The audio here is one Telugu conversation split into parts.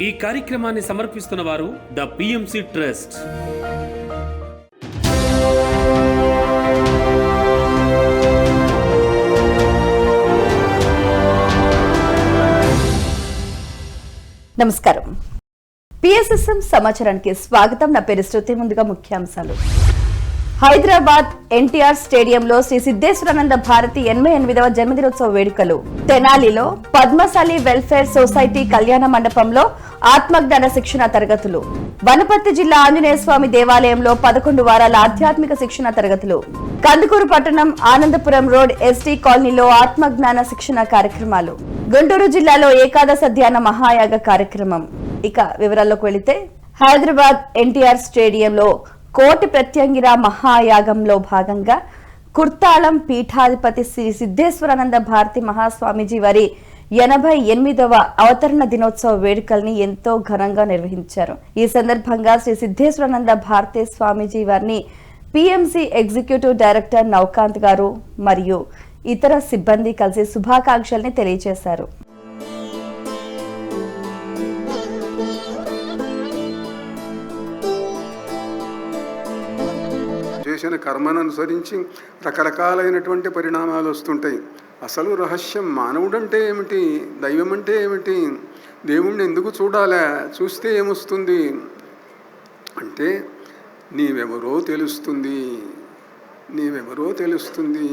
ఈ కార్యక్రమాన్ని సమర్పిస్తున్న వారు ద పిఎంసి ట్రస్ట్. నమస్కారం. పిఎస్ఎస్ఎం సమాచారానికి స్వాగతం. నా పేరు శృతి. ముందుగా ముఖ్యాంశాలు. హైదరాబాద్ ఎన్టీఆర్ స్టేడియంలో శ్రీ సిద్ధేశ్వరానంద భారతి 88వ జన్మదినోత్సవ వేడుకలు. తెనాలిలో పద్మశాలి వెల్ఫేర్ సొసైటీ కళ్యాణ మండపంలో ఆత్మజ్ఞాన శిక్షణ తరగతులు. వనపర్తి జిల్లా ఆంజనేయ స్వామి దేవాలయంలో 11 వారాల ఆధ్యాత్మిక శిక్షణ తరగతులు. కందుకూరు పట్టణం ఆనందపురం రోడ్ ఎస్టీ కాలనీలో ఆత్మజ్ఞాన శిక్షణ కార్యక్రమాలు. గుంటూరు జిల్లాలో ఏకాదశ ధ్యాన మహాయాగ కార్యక్రమం. ఇక వివరాల్లోకి వెళితే, హైదరాబాద్ ఎన్టీఆర్ స్టేడియంలో కోటి ప్రత్యంగిర మహాయాగంలో భాగంగా కుర్తాళం పీఠాధిపతి శ్రీ సిద్ధేశ్వరానంద భారతి మహాస్వామీజీ వారి 88వ అవతరణ దినోత్సవ వేడుకల్ని ఎంతో ఘనంగా నిర్వహించారు. ఈ సందర్భంగా శ్రీ సిద్ధేశ్వరానంద భారతి స్వామీజీ వారిని పిఎంసి ఎగ్జిక్యూటివ్ డైరెక్టర్ నౌకాంత్ గారు మరియు ఇతర సిబ్బంది కలిసి శుభాకాంక్షల్ని తెలియజేశారు. చేసిన కర్మను అనుసరించి రకరకాలైనటువంటి పరిణామాలు వస్తుంటాయి. అసలు రహస్యం మానవుడంటే ఏమిటి, దైవం అంటే ఏమిటి, దేవుణ్ణి ఎందుకు చూడాలా, చూస్తే ఏమొస్తుంది అంటే నీవెవరో తెలుస్తుంది.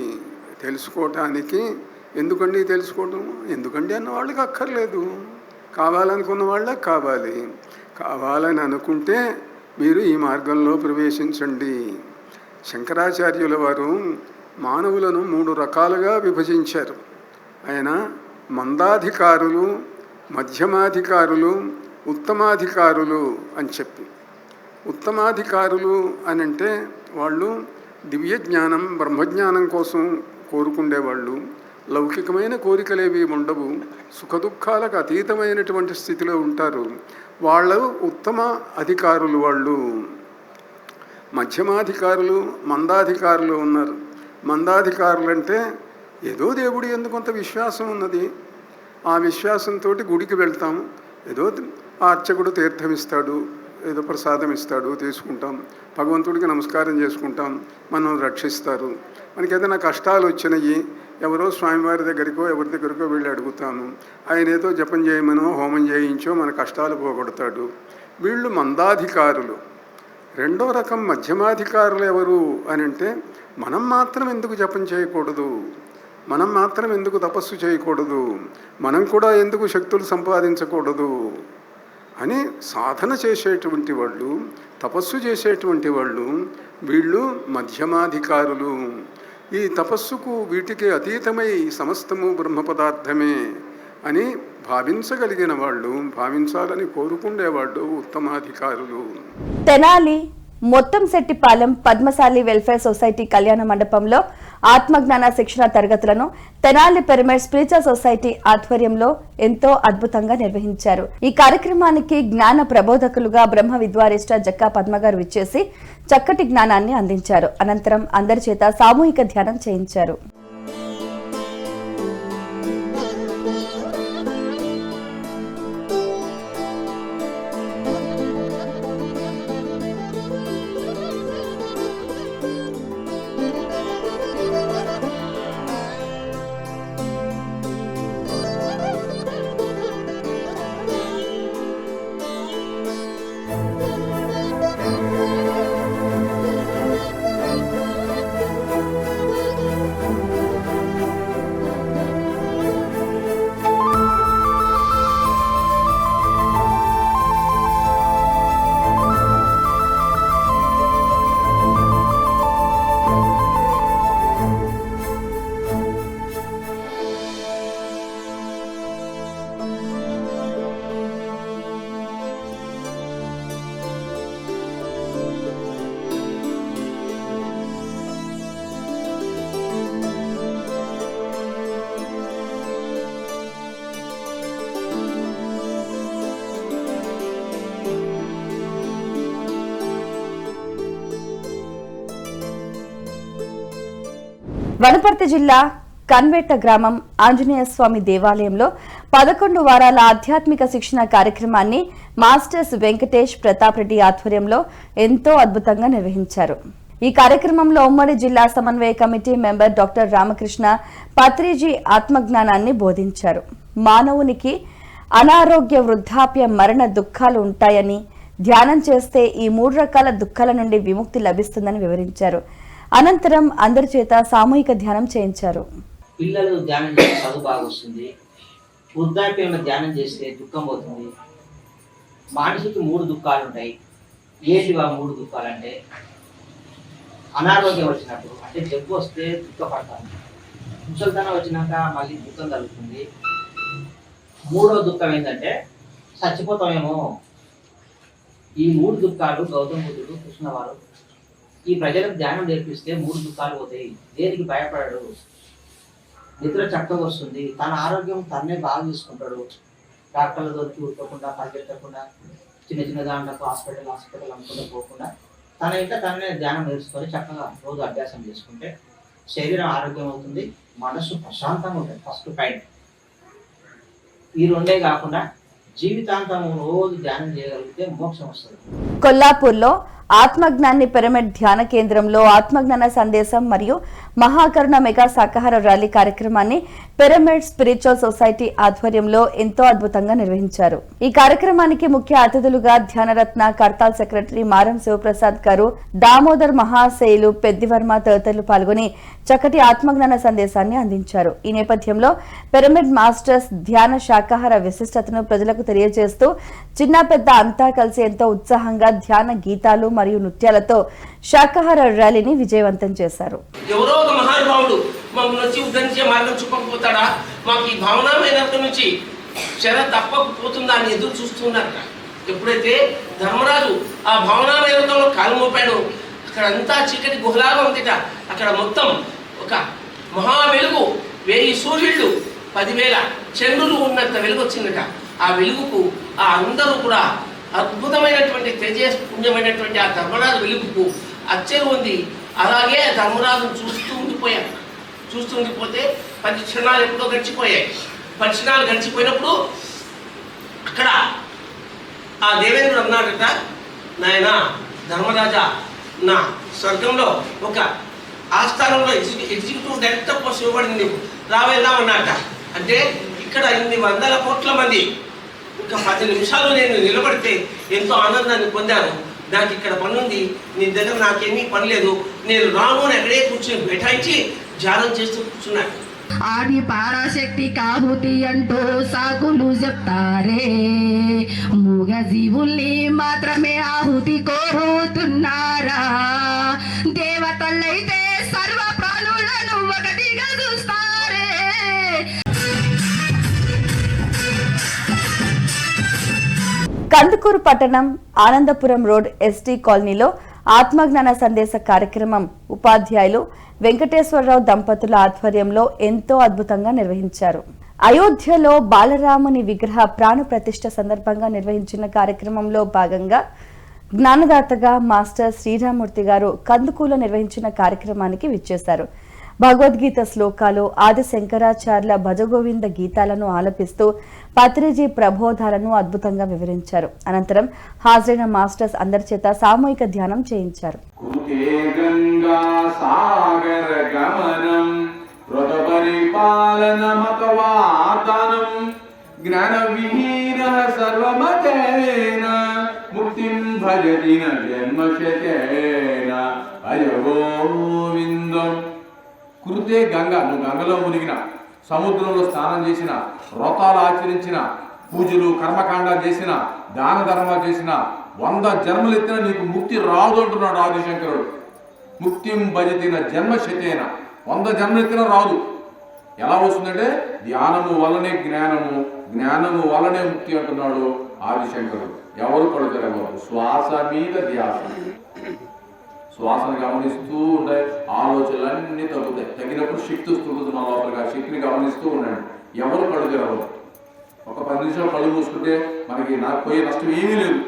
తెలుసుకోవటానికి ఎందుకండి తెలుసుకోవటం, ఎందుకండి అన్న వాళ్ళకి అక్కర్లేదు, కావాలనుకున్న వాళ్ళకి కావాలని అనుకుంటే మీరు ఈ మార్గంలో ప్రవేశించండి. శంకరాచార్యుల వారు మానవులను 3 రకాలుగా విభజించారు. ఆయన మందాధికారులు, మధ్యమాధికారులు, ఉత్తమాధికారులు అని చెప్పి. ఉత్తమాధికారులు అని అంటే వాళ్ళు దివ్య జ్ఞానం, బ్రహ్మజ్ఞానం కోసం కోరుకుండేవాళ్ళు. లౌకికమైన కోరికలేవి ఉండవు, సుఖదుఖాలకు అతీతమైనటువంటి స్థితిలో ఉంటారు. వాళ్ళు ఉత్తమ అధికారులు. వాళ్ళు మధ్యమాధికారులు, మందాధికారులు ఉన్నారు. మందాధికారులు అంటే ఏదో దేవుడి యందు కొంత విశ్వాసం ఉన్నది, ఆ విశ్వాసంతో గుడికి వెళ్తాం, ఏదో అర్చకుడు తీర్థం ఇస్తాడు, ఏదో ప్రసాదం ఇస్తాడు, తీసుకుంటాం, భగవంతుడికి నమస్కారం చేసుకుంటాం, మనం రక్షిస్తారు. మనకి ఏదైనా కష్టాలు వచ్చినాయి, ఎవరో స్వామివారి దగ్గరికో ఎవరి దగ్గరికో వెళ్ళి అడుగుతాము, ఆయన ఏదో జపం చేయమనో హోమం చేయించో మన కష్టాలు పోగొడతాడు. వీళ్ళు మందాధికారులు. రెండో రకం మధ్యమాధికారులు ఎవరు అని అంటే, మనం మాత్రం ఎందుకు జపం చేయకూడదు, మనం మాత్రం ఎందుకు తపస్సు చేయకూడదు, మనం కూడా ఎందుకు శక్తులు సంపాదించకూడదు అని సాధన చేసేటువంటి వాళ్ళు, తపస్సు చేసేటువంటి వాళ్ళు, వీళ్ళు మధ్యమాధికారులు. ఈ తపస్సుకు వీటికి అతీతమై సమస్తము బ్రహ్మ పదార్థమే అని భావించగలిగిన వాళ్ళు, భావించాలని కోరుకుండేవాళ్ళు ఉత్తమాధికారులు. తెనాలి మొత్తంశెట్టిపాలెం పద్మశాలి వెల్ఫేర్ సొసైటీ కళ్యాణ మండపంలో ఆత్మజ్ఞాన శిక్షణ తరగతులను తెనాలి పిరమిడ్ స్పిరిచువల్ సొసైటీ ఆధ్వర్యంలో ఎంతో అద్భుతంగా నిర్వహించారు. ఈ కార్యక్రమానికి జ్ఞాన ప్రబోధకులుగా బ్రహ్మ విద్వారిష్ట జక్కా పద్మగారు విచ్చేసి చక్కటి జ్ఞానాన్ని అందించారు. అనంతరం అందరి చేత సామూహిక ధ్యానం చేయించారు. వనపర్తి జిల్లా కన్వెట్ట గ్రామం ఆంజనేయ స్వామి దేవాలయంలో 11 వారాల ఆధ్యాత్మిక శిక్షణ కార్యక్రమాన్ని మాస్టర్స్ వెంకటేష్ ప్రతాప్ రెడ్డి ఆధ్వర్యంలో ఎంతో అద్భుతంగా నిర్వహించారు. ఈ కార్యక్రమంలో ఉమ్మడి జిల్లా సమన్వయ committee member doctor Ramakrishna Patriji ఆత్మజ్ఞానాన్ని బోధించారు. మానవునికి అనారోగ్య, వృద్ధాప్య, మరణ దుఃఖాలు ఉంటాయని, ధ్యానం చేస్తే ఈ 3 రకాల దుఃఖాల నుండి విముక్తి లభిస్తుందని వివరించారు. అనంతరం అందరి చేత సామూహిక ధ్యానం చేయించారు. పిల్లలు ధ్యానం చేస్తే చదువు బాగా వస్తుంది, వృద్ధాప్యంలో ధ్యానం చేస్తే దుఃఖం పోతుంది. మనిషికి 3 దుఃఖాలు ఉంటాయి. ఏంటివా 3 దుఃఖాలు అంటే, అనారోగ్యం వచ్చినప్పుడు అంటే జబ్బు వస్తే దుఃఖపడతాను, ముసలితనం వచ్చినాక మళ్ళీ దుఃఖం కలుగుతుంది. 3వ దుఃఖం ఏంటంటే చచ్చిపోతామేమో. ఈ 3 దుఃఖాలు గౌతమ బుద్ధుడు, కృష్ణవారు ఈ ప్రజలకు ధ్యానం నేర్పిస్తే 3 దుఃఖాలు పోతాయి. దేనికి భయపడడు, నిద్ర చక్కగా వస్తుంది, తన ఆరోగ్యం తన్నే బాగా చూసుకుంటాడు. డాక్టర్ల దొరికి ఉట్టుకోకుండా, పరిగెత్తకుండా, చిన్న చిన్న దాంట్లకు హాస్పిటల్ అనుకుంటూ పోకుండా తన ఇంట్లో తననే ధ్యానం నేర్చుకొని చక్కగా రోజు అభ్యాసం చేసుకుంటే శరీరం ఆరోగ్యం అవుతుంది, మనసు ప్రశాంతంగా ఉంటుంది. ఫస్ట్ పాయింట్ ఈ 2 కాకుండా జీవితాంతం రోజు ధ్యానం చేయగలిగితే మోక్షం వస్తుంది. కొల్లాపూర్లో ఆత్మజ్ఞాని పిరమిడ్ ధ్యాన కేంద్రంలో ఆత్మజ్ఞాన సందేశం మరియు మహాకరుణ మెగా శాకాహార ర్యాలీ కార్యక్రమాన్ని పిరమిడ్ స్పిరిచువల్ సొసైటీ ఆధ్వర్యంలో ఎంతో అద్భుతంగా నిర్వహించారు. ఈ కార్యక్రమానికి ముఖ్య అతిథులుగా ధ్యానరత్న కర్తాల్ సెక్రటరీ మారం శివప్రసాద్ గారు, దామోదర్ మహాశైలు పెద్దివర్మ తదితరులు పాల్గొని చక్కటి ఆత్మజ్ఞాన సందేశాన్ని అందించారు. ఈ నేపథ్యంలో పిరమిడ్ మాస్టర్స్ ధ్యాన శాకాహార విశిష్టతను ప్రజలకు తెలియజేస్తూ చిన్న పెద్ద అంతా కలిసి ఎంతో ఉత్సాహంగా ధ్యాన గీతాలు మరియు నృత్యాలతో శాకాహార ర్యాలీని విజయవంతం చేశారు. ఎవరో ఒక మహానుభావుడు మమ్మల్ని వచ్చి ఉద్ధరించే మార్గం చూపకపోతాడా, మాకు ఈ భావనామైన నుంచి చెర తప్పకపోతుందా అని ఎదురు చూస్తున్నారట. ఎప్పుడైతే ధర్మరాజు ఆ భావనామైనతంలో కాలు మోపాడు, అక్కడంతా చీకటి గుహలాగా ఉందిట. అక్కడ మొత్తం ఒక మహా వెలుగు, 1000 సూర్యుళ్ళు, 10,000 చంద్రులు ఉన్నంత వెలుగు వచ్చిందట. ఆ వెలుగుకు ఆ అందరూ కూడా అద్భుతమైనటువంటి తేజస్పుణ్యమైనటువంటి ఆ ధర్మరాజు వెలుగుకు అచ్చరు ఉంది. అలాగే ధర్మరాజును చూస్తూ ఉండిపోతే 10 క్షణాలు ఎప్పుడో గడిచిపోయాయి. 10 క్షణాలు గడిచిపోయినప్పుడు అక్కడ ఆ దేవేంద్రుడు అన్నాడట, నాయన ధర్మరాజా, నా స్వర్గంలో ఒక ఆస్థానంలో ఎగ్జిక్యూటివ్ డైరెక్టర్ పోస్ట్ ఇవ్వబడింది, నీకు రావెళ్దామన్నట. అంటే ఇక్కడ ఇన్ని 100 కోట్ల మంది ఇంకా 10 నిమిషాలు నేను నిలబడితే ఎంతో ఆనందాన్ని పొందాను. నాకు ఇక్కడ పని ఉంది, నీ దగ్గర నాకేమీ పని లేదు, నేను రాను అని అక్కడే కూర్చొని బైఠాయించి ధ్యానం చేస్తూ కూర్చున్నాను. ఆది పరాశక్తి కాహుతి అంటూ సాకులు చెప్తారే, మూగ జీవుల్ని మాత్రమే ఆహుతి కోరుతున్నారా? దేవతలైతే సర్వ ప్రాణులను ఒకటిగా చూస్తారే. కందుకూరు పట్టణం ఆనందపురం రోడ్ ఎస్టీ కాలనీలో ఆత్మజ్ఞాన సందేశ కార్యక్రమం ఉపాధ్యాయులు వెంకటేశ్వరరావు దంపతుల ఆధ్వర్యంలో ఎంతో అద్భుతంగా నిర్వహించారు. అయోధ్యలో బాలరాముని విగ్రహ ప్రాణ ప్రతిష్ఠ సందర్భంగా నిర్వహించిన కార్యక్రమంలో భాగంగా జ్ఞానదాతగా మాస్టర్ శ్రీరామూర్తి గారు కందుకూరులో నిర్వహించిన కార్యక్రమానికి విచ్చేశారు. భగవద్గీత శ్లోకాలు, ఆది శంకరాచార్యుల భజగోవింద గీతాలను ఆలపిస్తూ పత్రిజీ ప్రబోధాలను అద్భుతంగా వివరించారు. అనంతరం హాజరైన మాస్టర్స్ అందరి చేత సామూహిక ధ్యానం చేయించారు. కురుతే గంగ, నువ్వు గంగలో మునిగిన, సముద్రంలో స్నానం చేసిన, వ్రతాలు ఆచరించిన, పూజలు కర్మకాండాలు చేసిన, దాన ధర్మాలు చేసిన, 100 జన్మలు ఎత్తిన నీకు ముక్తి రాదు అంటున్నాడు ఆదిశంకరుడు. ముక్తిం భజతిన జన్మశతేన, 100 జన్మలు ఎత్తిన రాదు. ఎలా వస్తుందంటే ధ్యానము వల్లనే జ్ఞానము, జ్ఞానము వల్లనే ముక్తి అంటున్నాడు ఆదిశంకరుడు. ఎవరు పడుతారు? శ్వాస మీద ధ్యాస. శ్వాసను గమనిస్తూ ఉండే ఆలోచనలన్నీ తగ్గుతాయి. తగ్గినప్పుడు శక్తి వస్తుంది మన లోపలిగా. శక్తిని గమనిస్తూ ఉండండి. ఎవరు పడుతారు? ఒక 10 నిమిషాలు కళ్ళు మూసుకుంటే మనకి నాకు పోయే నష్టం ఏమీ లేదు.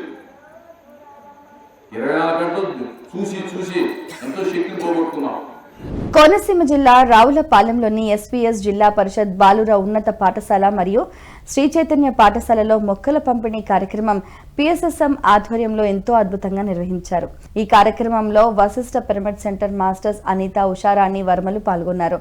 24 గంటలు చూసి ఎంతో శక్తిని పోగొట్టుకున్నాం. కోనసీమ జిల్లా రావులపాలెంలోని ఎస్వీఎస్ జిల్లా పరిషత్ బాలుర ఉన్నత పాఠశాల మరియు శ్రీ చైతన్య పాఠశాలలో మొక్కల పంపిణీ కార్యక్రమం పిఎస్ఎస్ఎం ఆధ్వర్యంలో ఎంతో అద్భుతంగా నిర్వహించారు. ఈ కార్యక్రమంలో Vashishta pyramid centre masters Anitha, Usharani వర్మలు పాల్గొన్నారు.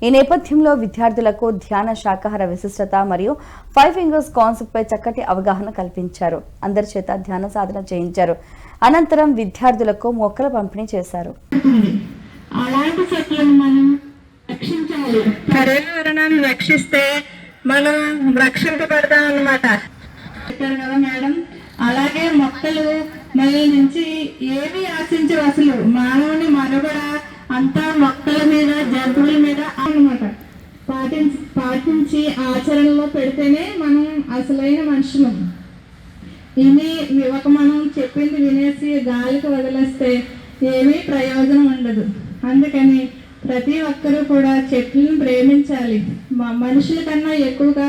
ఈ నేపథ్యంలో విద్యార్థులకు ధ్యాన శాకాహార విశిష్టత మరియు 5 ఫింగర్స్ కాన్సెప్ట్ పై చక్కటి అవగాహన కల్పించారు. అందరి చేత ధ్యాన సాధన చేయించారు. అనంతరం విద్యార్థులకు మొక్కల పంపిణీ చేశారు. అలాంటి చెట్లను మనం రక్షించాలి. పర్యావరణాన్ని రక్షిస్తే మనం రక్షింపబడతాం అన్నమాట. చెప్పారు కదా మేడం. అలాగే మొక్కలు మన నుంచి ఏమి ఆశించవు. అసలు మానవుని మనుగడ అంతా మొక్కల మీద, జంతువుల మీద అన్నమాట. పాటించి ఆచరణలో పెడితేనే మనం అసలైన మనుషులం. ఇది మనం చెప్పింది వినేసి గాలికి వదిలేస్తే ఏమీ ప్రయోజనం ఉండదు. అందుకని ప్రతి ఒక్కరూ కూడా చెట్లను ప్రేమించాలి. మనుషుల కన్నా ఎక్కువగా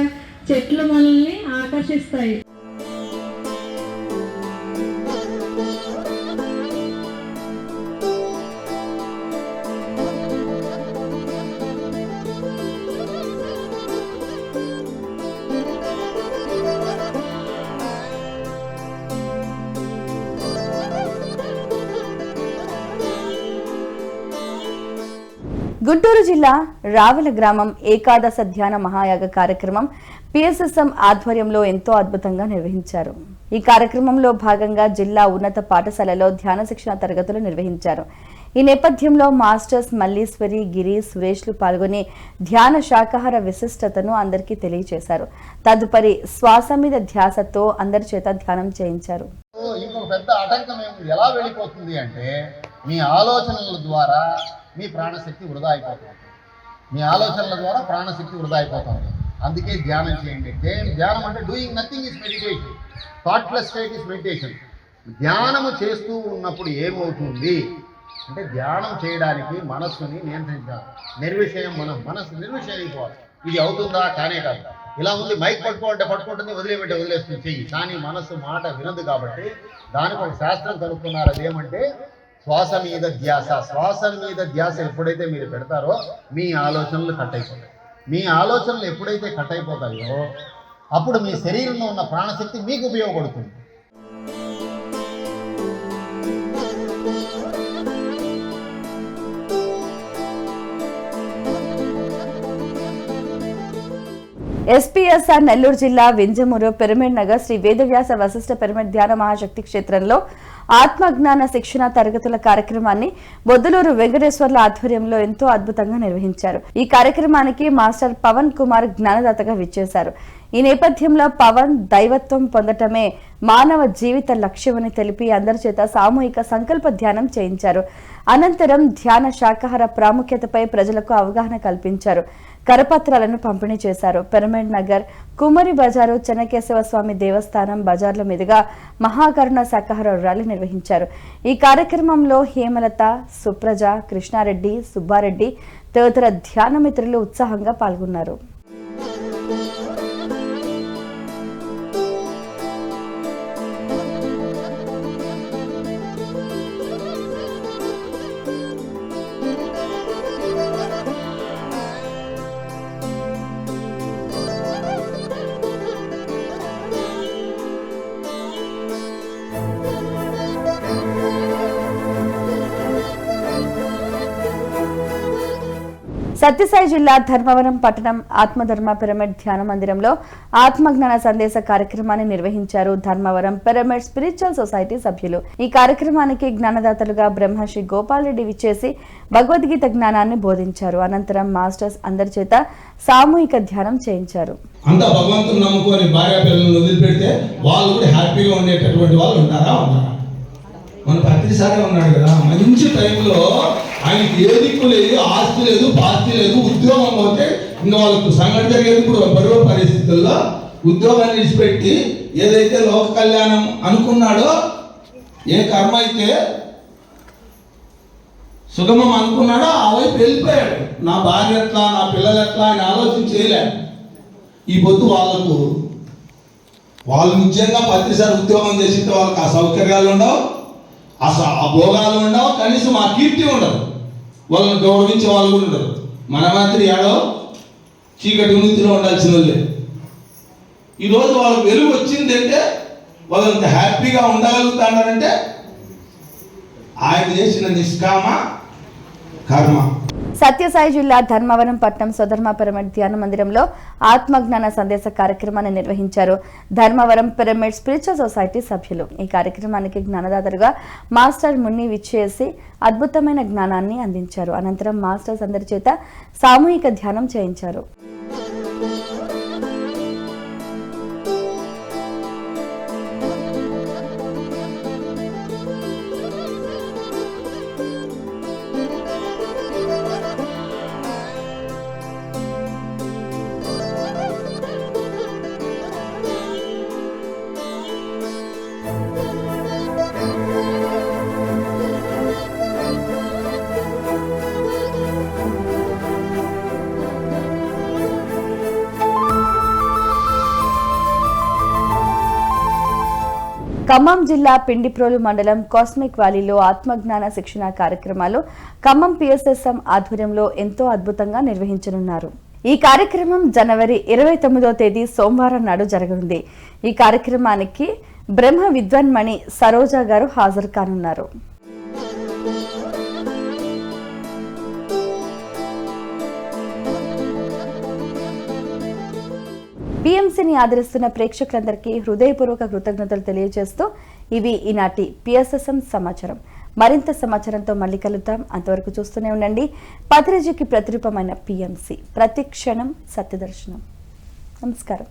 చెట్లు మనల్ని ఆకర్షిస్తాయి. గుంటూరు జిల్లా రావెల గ్రామం ఏకాదశ ధ్యాన మహాయాగ కార్యక్రమం పిఎస్ఎస్ఎం ఆధ్వర్యంలో ఎంతో అద్భుతంగా నిర్వహించారు. ఈ కార్యక్రమంలో భాగంగా జిల్లా ఉన్నత పాఠశాలలో ధ్యాన శిక్షణ తరగతులు నిర్వహించారు. ఈ నేపథ్యంలో మాస్టర్స్ మల్లీశ్వరి, గిరి, సురేష్లు పాల్గొని ధ్యాన శాకాహార విశిష్టతను అందరికీ తెలియజేశారు. తదుపరి శ్వాస మీద ధ్యాసతో అందరి చేత ధ్యానం చేయించారు. ఇంకొక పెద్ద ఆటంకం ఎలా వెళ్ళిపోతుంది అంటే మీ ఆలోచనల ద్వారా మీ ప్రాణశక్తి వృధా అయిపోతుంది. మీ ఆలోచనల ద్వారా ప్రాణశక్తి వృధా అయిపోతుంది. అందుకే ధ్యానం చేయండి. ధ్యానం అంటే doing nothing is meditation. Thoughtless state is meditation. ధ్యానము చేస్తూ ఉన్నప్పుడు ఏమవుతుంది అంటే ధ్యానం చేయడానికి మనస్సుని నియంత్రించాలి. నిర్విషయం మనస్సు నిర్విషయం అయిపోవాలి. ఇది అవుతుందా? కానే కాదు. ఇలా ఉంది, మైక్ పట్టుకోవాలంటే పట్టుకుంటుంది, వదిలేమంటే వదిలేస్తుంది చెయ్యి. కానీ మనస్సు మాట వినదు. కాబట్టి దానికి ఒక శాస్త్రం కనుక్కున్నారు. అదేమంటే శ్వాస మీద ధ్యాస. శ్వాస మీద ధ్యాస ఎప్పుడైతే మీరు పెడతారో మీ ఆలోచనలు కట్ అయిపోతాయి. మీ ఆలోచనలు ఎప్పుడైతే కట్ అయిపోతాయో అప్పుడు మీ శరీరంలో ఉన్న ప్రాణశక్తి మీకు ఉపయోగపడుతుంది. ఎస్పీఎస్ఆర్ నెల్లూరు జిల్లా వింజమూరు పిరమిడ్ నగర్ శ్రీ వేదవ్యాస వశిష్ఠ పిరమిడ్ ధ్యాన మహాశక్తి క్షేత్రంలో ఆత్మజ్ఞాన శిక్షణ తరగతుల కార్యక్రమాన్ని బొద్దులూరు వెంకటేశ్వర్ల ఆధ్వర్యంలో ఎంతో అద్భుతంగా నిర్వహించారు. ఈ కార్యక్రమానికి మాస్టర్ పవన్ కుమార్ జ్ఞానదాతగా విచ్చేశారు. ఈ నేపథ్యంలో పవన్ దైవత్వం పొందటమే మానవ జీవిత లక్ష్యమని తెలిపి అందరి చేత సామూహిక సంకల్ప ధ్యానం చేయించారు. అనంతరం ధ్యాన శాకాహార ప్రాముఖ్యతపై ప్రజలకు అవగాహన కల్పించారు. కరపత్రాలను పంపిణీ చేశారు. పిరమిడ్ నగర్, కుమరి బజారు, చెన్నకేశవ స్వామి దేవస్థానం బజార్ల మీదుగా మహాకరుణ శాకాహార ర్యాలీ నిర్వహించారు. ఈ కార్యక్రమంలో హేమలత, సుప్రజ, కృష్ణారెడ్డి, సుబ్బారెడ్డి తదితర ధ్యాన మిత్రులు ఉత్సాహంగా పాల్గొన్నారు. సత్యసాయి జిల్లా ధర్మవరం పట్టణం ఆత్మధర్మ పిరమిడ్ ధ్యాన మందిరంలో ఆత్మజ్ఞాన సందేశ కార్యక్రమాన్ని నిర్వహించారు ధర్మవరం పిరమిడ్ స్పిరిచువల్ సొసైటీ సభ్యులు. ఈ కార్యక్రమానికి జ్ఞానదాతలుగా బ్రహ్మశ్రీ గోపాల్ రెడ్డి విచ్చేసి భగవద్గీత జ్ఞానాన్ని బోధించారు. అనంతరం మాస్టర్స్ అందరి చేత సామూహిక ధ్యానం చేయించారు. అంతా భగవంతుని నమ్ముకొని భార్య పిల్లలను వదిలిపెడితే వాళ్ళు కూడా హ్యాపీగా ఉండేటటువంటి వాళ్ళు ఉంటారా? మన ప్రతిసారి ఉన్నాడు కదా, మంచి టైంలో ఆయనకి ఏ దిక్కు లేదు, ఆస్తి లేదు, పాస్తి లేదు, ఉద్యోగం పోతే ఇంకా వాళ్ళకు సంఘటన జరిగేది కూడా బరువు పరిస్థితుల్లో ఉద్యోగాన్ని విడిచిపెట్టి ఏదైతే లోక కళ్యాణం అనుకున్నాడో, ఏ కర్మ అయితే సుగమం అనుకున్నాడో ఆ వైపు వెళ్ళిపోయాడు. నా భార్య ఎట్లా, నా పిల్లలు ఎట్లా అని ఆలోచన చేయలేడు. ఈ పొద్దు వాళ్ళు నిజంగా ప్రతిసారి ఉద్యోగం చేసింటే వాళ్ళకి ఆ సౌకర్యాలు ఉండవు, ఆ భోగాలు ఉండవు, కనీసం ఆ కీర్తి ఉండదు. వాళ్ళని గౌరవించే వాళ్ళు కూడా ఉండరు. మన మాత్రం ఏడో చీకటి ఉనితిలో ఉండాల్సిన వాళ్ళే. ఈరోజు వాళ్ళకి వెలుగు వచ్చిందంటే వాళ్ళంత హ్యాపీగా ఉండగలుగుతాడారంటే ఆయన చేసిన నిష్కామ కర్మ. సత్యసాయి జిల్లా ధర్మవరం పట్నం స్వధర్మ పిరమిడ్ ధ్యాన మందిరంలో ఆత్మజ్ఞాన సందేశ కార్యక్రమాన్ని నిర్వహించారు ధర్మవరం పిరమిడ్ స్పిరిచువల్ సొసైటీ సభ్యులు. ఈ కార్యక్రమానికి జ్ఞానదాతలుగా మాస్టర్ మున్ని విచ్చేసి అద్భుతమైన జ్ఞానాన్ని అందించారు. అనంతరం మాస్టర్స్ అందరి చేత సామూహిక ధ్యానం చేయించారు. ఖమ్మం జిల్లా పిండిప్రోలు మండలం కాస్మిక్ వ్యాలీలో ఆత్మజ్ఞాన శిక్షణ కార్యక్రమాలు ఖమ్మం పిఎస్ఎస్ఎం ఆధ్వర్యంలో ఎంతో అద్భుతంగా నిర్వహించనున్నారు. ఈ కార్యక్రమం జనవరి 29వ తేదీ సోమవారం నాడు జరగనుంది. ఈ కార్యక్రమానికి బ్రహ్మ విద్వాన్మణి సరోజా గారు హాజరు కానున్నారు. పిఎంసీని ఆదరిస్తున్న ప్రేక్షకులందరికీ హృదయపూర్వక కృతజ్ఞతలు తెలియజేస్తూ ఇవి ఈనాటి పిఎస్ఎస్ఎం సమాచారం. మరింత సమాచారంతో మళ్ళీ కలుద్దాం. అంతవరకు చూస్తూనే ఉండండి పత్రిజీకి ప్రతిరూపమైన పిఎంసీ. ప్రతి క్షణం సత్యదర్శనం. నమస్కారం.